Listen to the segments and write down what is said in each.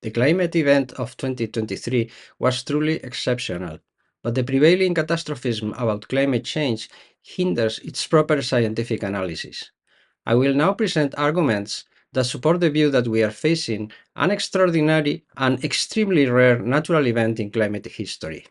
The climate event of 2023 was truly exceptional, but the prevailing catastrophism about climate change hinders its proper scientific analysis. I will now present arguments that support the view that we are facing an extraordinary and extremely rare natural event in climate history.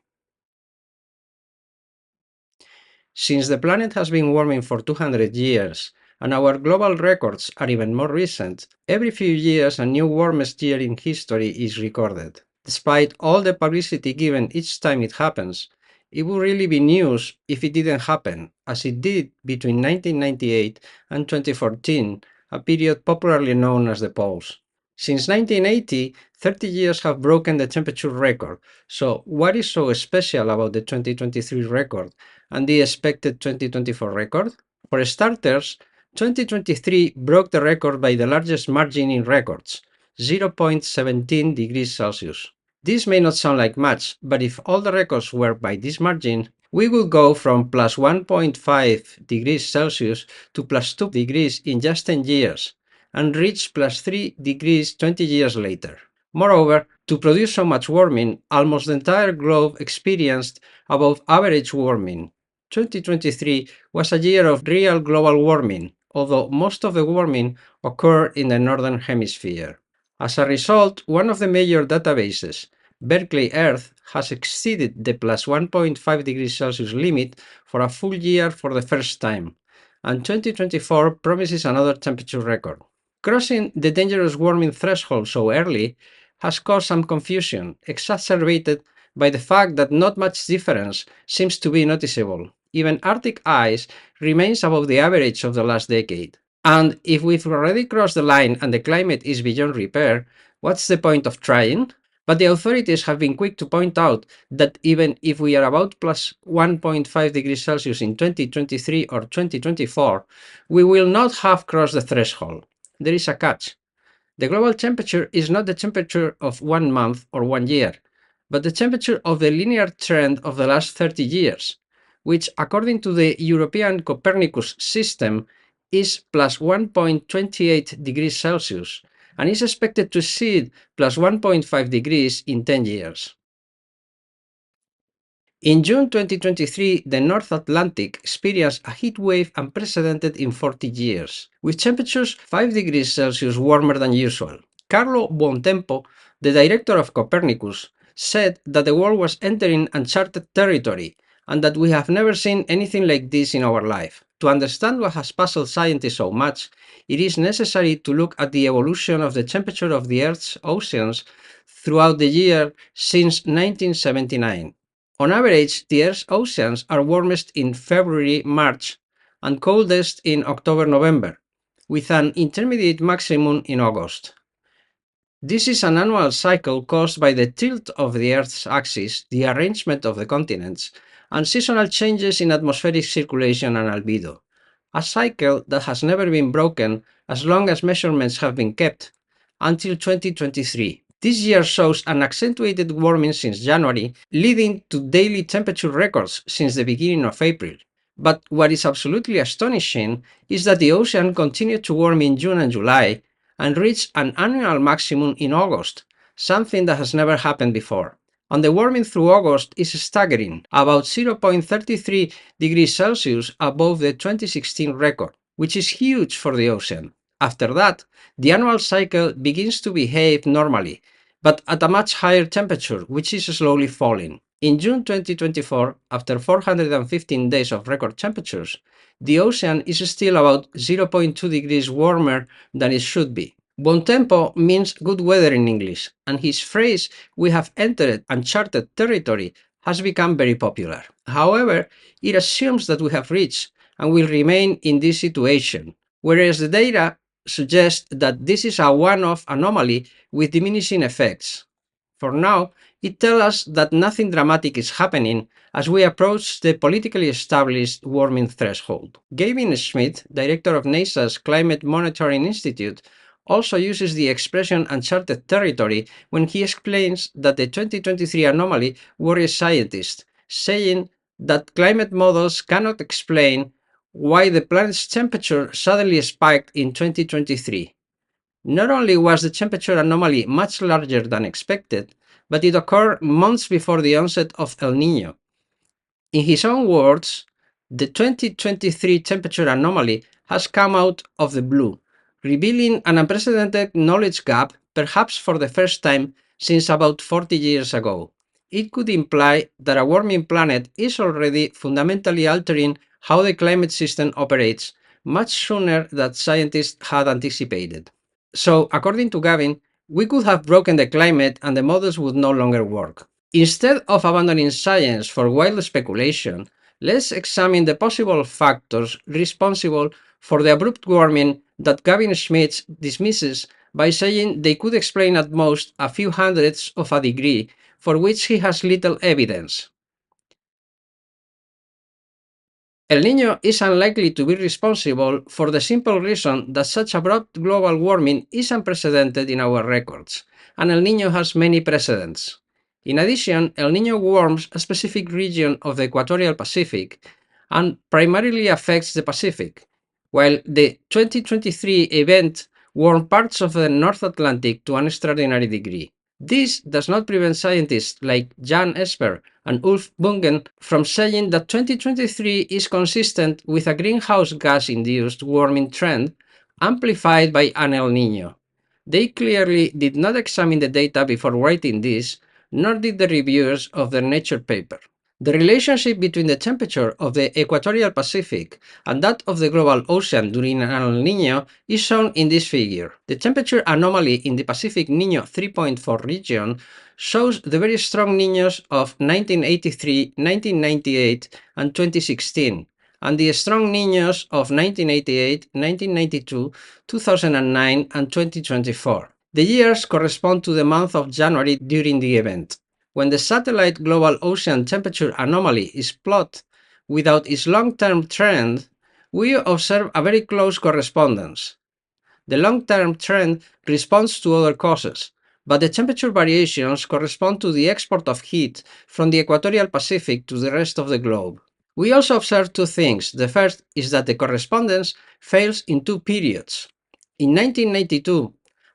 Since the planet has been warming for 200 years, and our global records are even more recent, every few years a new warmest year in history is recorded. Despite all the publicity given each time it happens, it would really be news if it didn't happen, as it did between 1998 and 2014, a period popularly known as the poles. Since 1980, 30 years have broken the temperature record, so what is so special about the 2023 record and the expected 2024 record? For starters, 2023 broke the record by the largest margin in records, 0.17 degrees Celsius. This may not sound like much, but if all the records were by this margin, we would go from plus 1.5 degrees Celsius to plus 2 degrees in just 10 years, and reach plus 3 degrees 20 years later. Moreover, to produce so much warming, almost the entire globe experienced above average warming. 2023 was a year of real global warming, although most of the warming occurred in the northern hemisphere. As a result, one of the major databases, Berkeley Earth, has exceeded the plus 1.5 degrees Celsius limit for a full year for the first time, and 2024 promises another temperature record. Crossing the dangerous warming threshold so early has caused some confusion, exacerbated by the fact that not much difference seems to be noticeable. Even Arctic ice remains above the average of the last decade. And if we've already crossed the line and the climate is beyond repair, what's the point of trying? But the authorities have been quick to point out that even if we are about plus 1.5 degrees Celsius in 2023 or 2024, we will not have crossed the threshold. There is a catch. The global temperature is not the temperature of 1 month or 1 year, but the temperature of the linear trend of the last 30 years, which, according to the European Copernicus system, is plus 1.28 degrees Celsius and is expected to exceed plus 1.5 degrees in 10 years. In June 2023, the North Atlantic experienced a heat wave unprecedented in 40 years, with temperatures 5 degrees Celsius warmer than usual. Carlo Buontempo, the director of Copernicus, said that the world was entering uncharted territory and that we have never seen anything like this in our life. To understand what has puzzled scientists so much, it is necessary to look at the evolution of the temperature of the Earth's oceans throughout the year since 1979. On average, the Earth's oceans are warmest in February-March and coldest in October-November, with an intermediate maximum in August. This is an annual cycle caused by the tilt of the Earth's axis, the arrangement of the continents, and seasonal changes in atmospheric circulation and albedo. A cycle that has never been broken as long as measurements have been kept, until 2023. This year shows an accentuated warming since January, leading to daily temperature records since the beginning of April. But what is absolutely astonishing is that the ocean continued to warm in June and July and reached an annual maximum in August, something that has never happened before. And the warming through August is staggering, about 0.33 degrees Celsius above the 2016 record, which is huge for the ocean. After that, the annual cycle begins to behave normally, but at a much higher temperature, which is slowly falling. In June 2024, after 415 days of record temperatures, the ocean is still about 0.2 degrees warmer than it should be. Buontempo means good weather in English, and his phrase, "we have entered uncharted territory," has become very popular. However, it assumes that we have reached and will remain in this situation, whereas the data suggests that this is a one-off anomaly with diminishing effects. For now, it tells us that nothing dramatic is happening as we approach the politically established warming threshold. Gavin Schmidt, director of NASA's Climate Monitoring Institute, also uses the expression uncharted territory when he explains that the 2023 anomaly worries scientists, saying that climate models cannot explain why the planet's temperature suddenly spiked in 2023. Not only was the temperature anomaly much larger than expected, but it occurred months before the onset of El Niño. In his own words, the 2023 temperature anomaly has come out of the blue, revealing an unprecedented knowledge gap, perhaps for the first time since about 40 years ago. It could imply that a warming planet is already fundamentally altering how the climate system operates, much sooner than scientists had anticipated. So, according to Gavin, we could have broken the climate and the models would no longer work. Instead of abandoning science for wild speculation, let's examine the possible factors responsible for the abrupt warming that Gavin Schmidt dismisses by saying they could explain at most a few hundredths of a degree, for which he has little evidence. El Niño is unlikely to be responsible for the simple reason that such abrupt global warming is unprecedented in our records, and El Niño has many precedents. In addition, El Niño warms a specific region of the equatorial Pacific and primarily affects the Pacific, while the 2023 event warmed parts of the North Atlantic to an extraordinary degree. This does not prevent scientists like Jan Esper and Ulf Bungen from saying that 2023 is consistent with a greenhouse gas-induced warming trend amplified by an El Niño. They clearly did not examine the data before writing this, nor did the reviewers of their Nature paper. The relationship between the temperature of the equatorial Pacific and that of the global ocean during an El Niño is shown in this figure. The temperature anomaly in the Pacific Niño 3.4 region shows the very strong Niños of 1983, 1998, and 2016, and the strong Niños of 1988, 1992, 2009, and 2024. The years correspond to the month of January during the event. When the satellite global ocean temperature anomaly is plotted without its long-term trend, we observe a very close correspondence. The long-term trend responds to other causes, but the temperature variations correspond to the export of heat from the equatorial Pacific to the rest of the globe. We also observe two things. The first is that the correspondence fails in two periods. In 1992,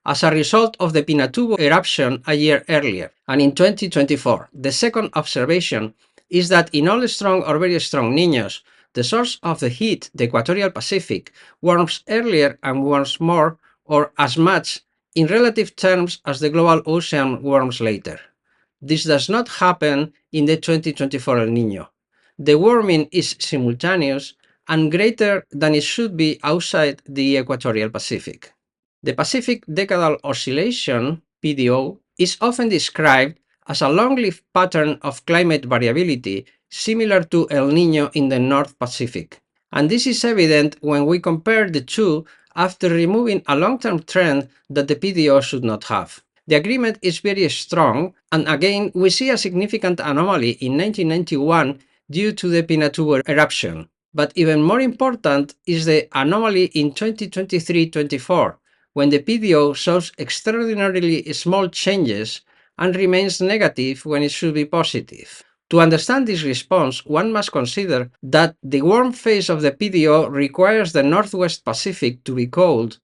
as a result of the Pinatubo eruption a year earlier, and in 2024. The second observation is that in all strong or very strong Niños, the source of the heat, the equatorial Pacific, warms earlier and warms more or as much in relative terms as the global ocean warms later. This does not happen in the 2024 El Niño. The warming is simultaneous and greater than it should be outside the equatorial Pacific. The Pacific Decadal Oscillation, PDO, is often described as a long-lived pattern of climate variability similar to El Niño in the North Pacific. And this is evident when we compare the two after removing a long-term trend that the PDO should not have. The agreement is very strong, and again we see a significant anomaly in 1991 due to the Pinatubo eruption. But even more important is the anomaly in 2023-24, when the PDO shows extraordinarily small changes and remains negative when it should be positive. To understand this response, one must consider that the warm phase of the PDO requires the Northwest Pacific to be cold,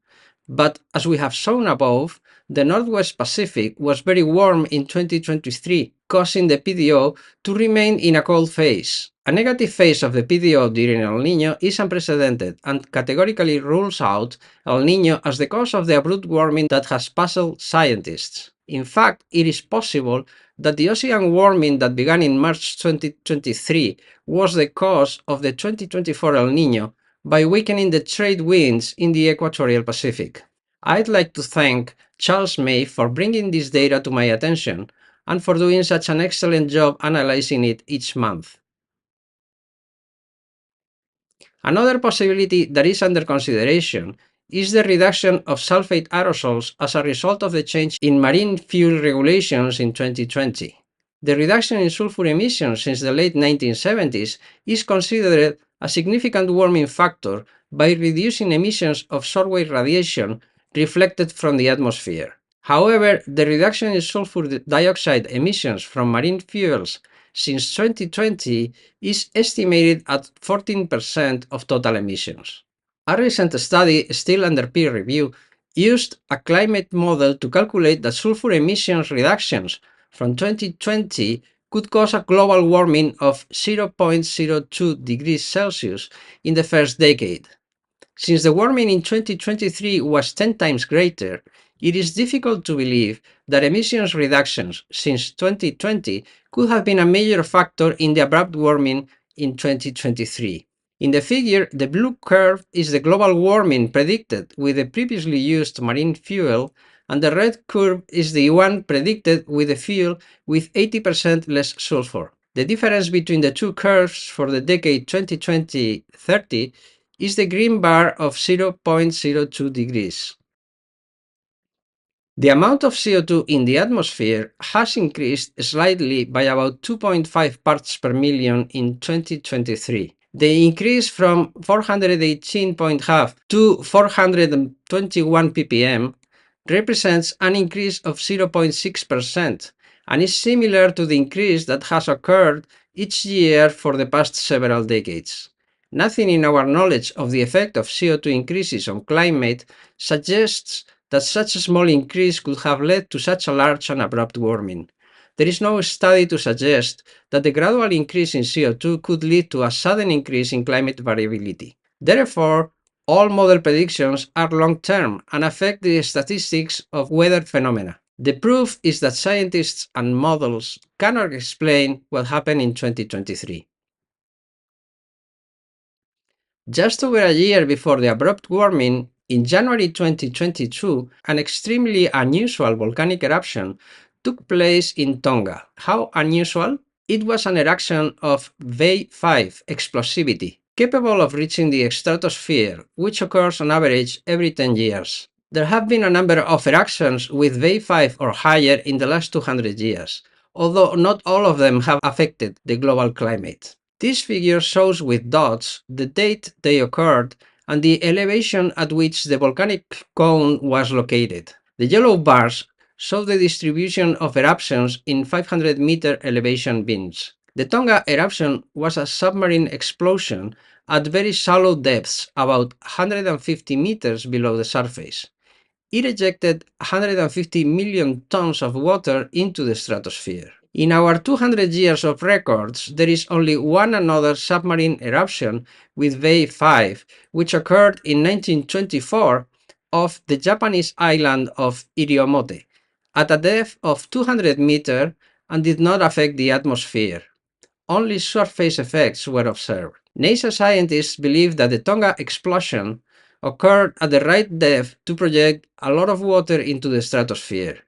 but as we have shown above, the Northwest Pacific was very warm in 2023, causing the PDO to remain in a cold phase. A negative phase of the PDO during El Niño is unprecedented and categorically rules out El Niño as the cause of the abrupt warming that has puzzled scientists. In fact, it is possible that the ocean warming that began in March 2023 was the cause of the 2024 El Niño by weakening the trade winds in the equatorial Pacific. I'd like to thank Charles May for bringing this data to my attention and for doing such an excellent job analyzing it each month. Another possibility that is under consideration is the reduction of sulfate aerosols as a result of the change in marine fuel regulations in 2020. The reduction in sulfur emissions since the late 1970s is considered a significant warming factor by reducing emissions of shortwave radiation reflected from the atmosphere. However, the reduction in sulfur dioxide emissions from marine fuels since 2020 is estimated at 14% of total emissions. A recent study, still under peer review, used a climate model to calculate that sulfur emissions reductions from 2020 could cause a global warming of 0.02 degrees Celsius in the first decade. Since the warming in 2023 was 10 times greater, it is difficult to believe that emissions reductions since 2020 could have been a major factor in the abrupt warming in 2023. In the figure, the blue curve is the global warming predicted with the previously used marine fuel, and the red curve is the one predicted with the fuel with 80% less sulfur. The difference between the two curves for the decade 2020-30 is the green bar of 0.02 degrees. The amount of CO2 in the atmosphere has increased slightly by about 2.5 parts per million in 2023. The increase from 418.5 to 421 ppm represents an increase of 0.6% and is similar to the increase that has occurred each year for the past several decades. Nothing in our knowledge of the effect of CO2 increases on climate suggests that such a small increase could have led to such a large and abrupt warming. There is no study to suggest that the gradual increase in CO2 could lead to a sudden increase in climate variability. Therefore, all model predictions are long-term and affect the statistics of weather phenomena. The proof is that scientists and models cannot explain what happened in 2023. Just over a year before the abrupt warming, in January 2022, an extremely unusual volcanic eruption took place in Tonga. How unusual? It was an eruption of V5 explosivity, capable of reaching the stratosphere, which occurs on average every 10 years. There have been a number of eruptions with V5 or higher in the last 200 years, although not all of them have affected the global climate. This figure shows with dots the date they occurred and the elevation at which the volcanic cone was located. The yellow bars show the distribution of eruptions in 500-meter elevation bins. The Tonga eruption was a submarine explosion at very shallow depths, about 150 meters below the surface. It ejected 150 million tons of water into the stratosphere. In our 200 years of records, there is only one another submarine eruption with wave 5, which occurred in 1924 off the Japanese island of Iriomote, at a depth of 200 meters and did not affect the atmosphere. Only surface effects were observed. NASA scientists believe that the Tonga explosion occurred at the right depth to project a lot of water into the stratosphere.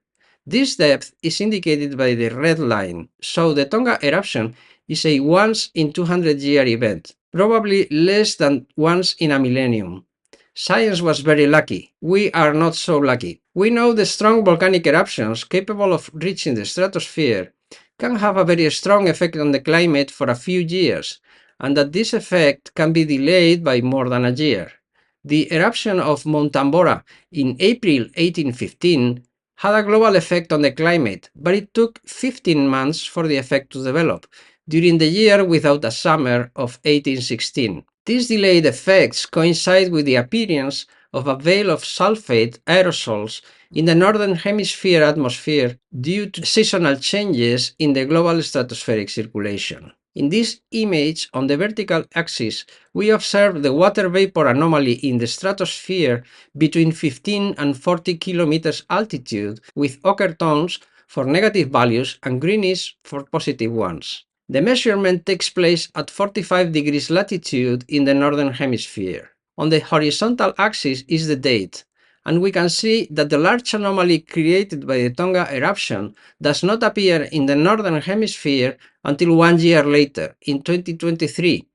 This depth is indicated by the red line, so the Tonga eruption is a once in 200-year event, probably less than once in a millennium. Science was very lucky. We are not so lucky. We know the strong volcanic eruptions capable of reaching the stratosphere can have a very strong effect on the climate for a few years, and that this effect can be delayed by more than a year. The eruption of Mount Tambora in April 1815 had a global effect on the climate, but it took 15 months for the effect to develop, during the year without a summer of 1816. These delayed effects coincide with the appearance of a veil of sulfate aerosols in the northern hemisphere atmosphere due to seasonal changes in the global stratospheric circulation. In this image, on the vertical axis, we observe the water vapor anomaly in the stratosphere between 15 and 40 kilometers altitude, with ochre tones for negative values and greenish for positive ones. The measurement takes place at 45 degrees latitude in the northern hemisphere. On the horizontal axis is the date, and we can see that the large anomaly created by the Tonga eruption does not appear in the northern hemisphere until 1 year later, in 2023,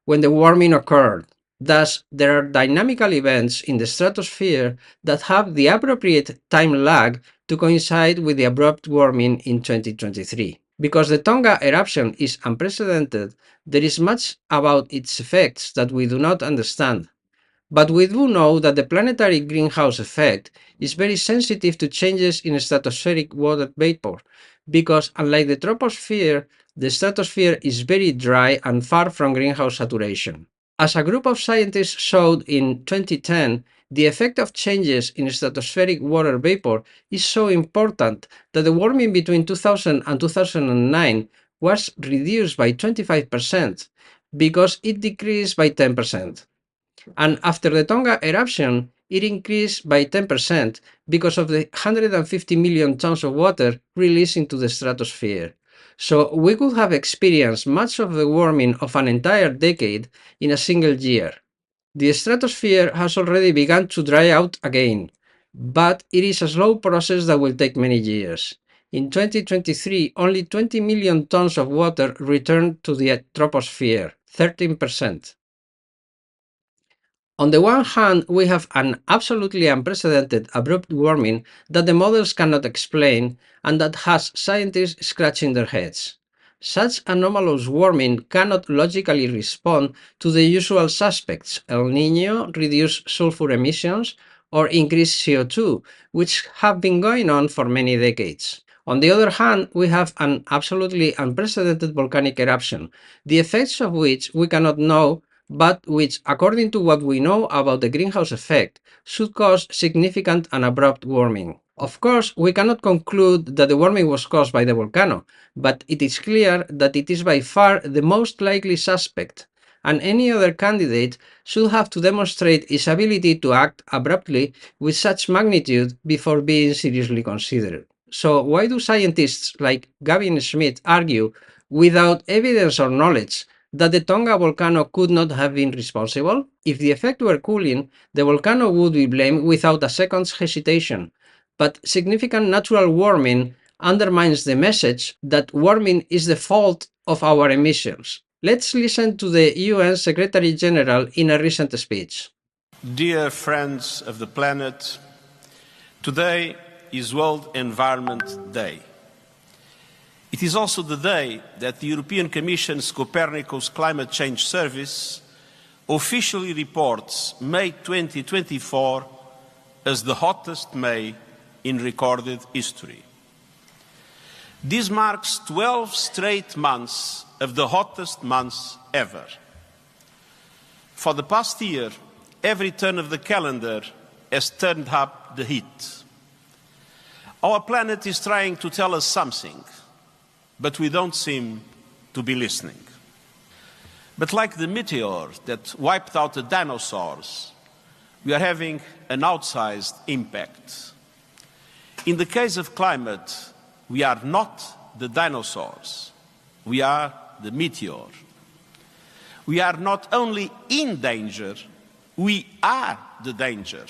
when the warming occurred. Thus, there are dynamical events in the stratosphere that have the appropriate time lag to coincide with the abrupt warming in 2023. Because the Tonga eruption is unprecedented, there is much about its effects that we do not understand. But we do know that the planetary greenhouse effect is very sensitive to changes in stratospheric water vapor, because unlike the troposphere, the stratosphere is very dry and far from greenhouse saturation. As a group of scientists showed in 2010, The effect of changes in stratospheric water vapor is so important that the warming between 2000 and 2009 was reduced by 25% because it decreased by 10%. And after the Tonga eruption, it increased by 10% because of the 150 million tons of water released into the stratosphere. So we could have experienced much of the warming of an entire decade in a single year. The stratosphere has already begun to dry out again, but it is a slow process that will take many years. In 2023, only 20 million tons of water returned to the troposphere, 13%. On the one hand, we have an absolutely unprecedented abrupt warming that the models cannot explain and that has scientists scratching their heads. Such anomalous warming cannot logically respond to the usual suspects: El Niño, reduced sulfur emissions, or increased CO2, which have been going on for many decades. On the other hand, we have an absolutely unprecedented volcanic eruption, the effects of which we cannot know, but which, according to what we know about the greenhouse effect, should cause significant and abrupt warming. Of course, we cannot conclude that the warming was caused by the volcano, but it is clear that it is by far the most likely suspect, and any other candidate should have to demonstrate its ability to act abruptly with such magnitude before being seriously considered. So why do scientists like Gavin Schmidt argue, without evidence or knowledge, that the Tonga volcano could not have been responsible? If the effect were cooling, the volcano would be blamed without a second's hesitation. But significant natural warming undermines the message that warming is the fault of our emissions. Let's listen to the UN Secretary General in a recent speech. Dear friends of the planet, today is World Environment Day. It is also the day that the European Commission's Copernicus Climate Change Service officially reports May 2024 as the hottest May in recorded history. This marks 12 straight months of the hottest months ever. For the past year, every turn of the calendar has turned up the heat. Our planet is trying to tell us something, but we don't seem to be listening. But like the meteor that wiped out the dinosaurs, we are having an outsized impact. In the case of climate, we are not the dinosaurs, we are the meteor. We are not only in danger, we are the danger.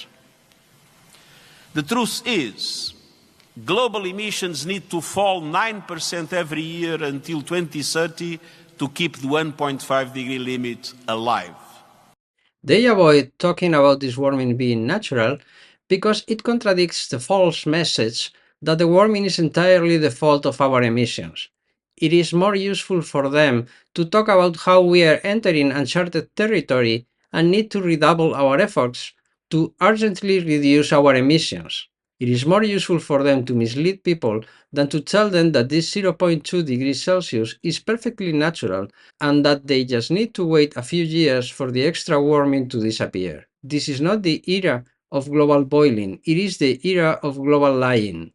The truth is, global emissions need to fall 9% every year until 2030 to keep the 1.5-degree limit alive. They avoid talking about this warming being natural because it contradicts the false message that the warming is entirely the fault of our emissions. It is more useful for them to talk about how we are entering uncharted territory and need to redouble our efforts to urgently reduce our emissions. It is more useful for them to mislead people than to tell them that this 0.2 degrees Celsius is perfectly natural and that they just need to wait a few years for the extra warming to disappear. This is not the era of global boiling, it is the era of global lying.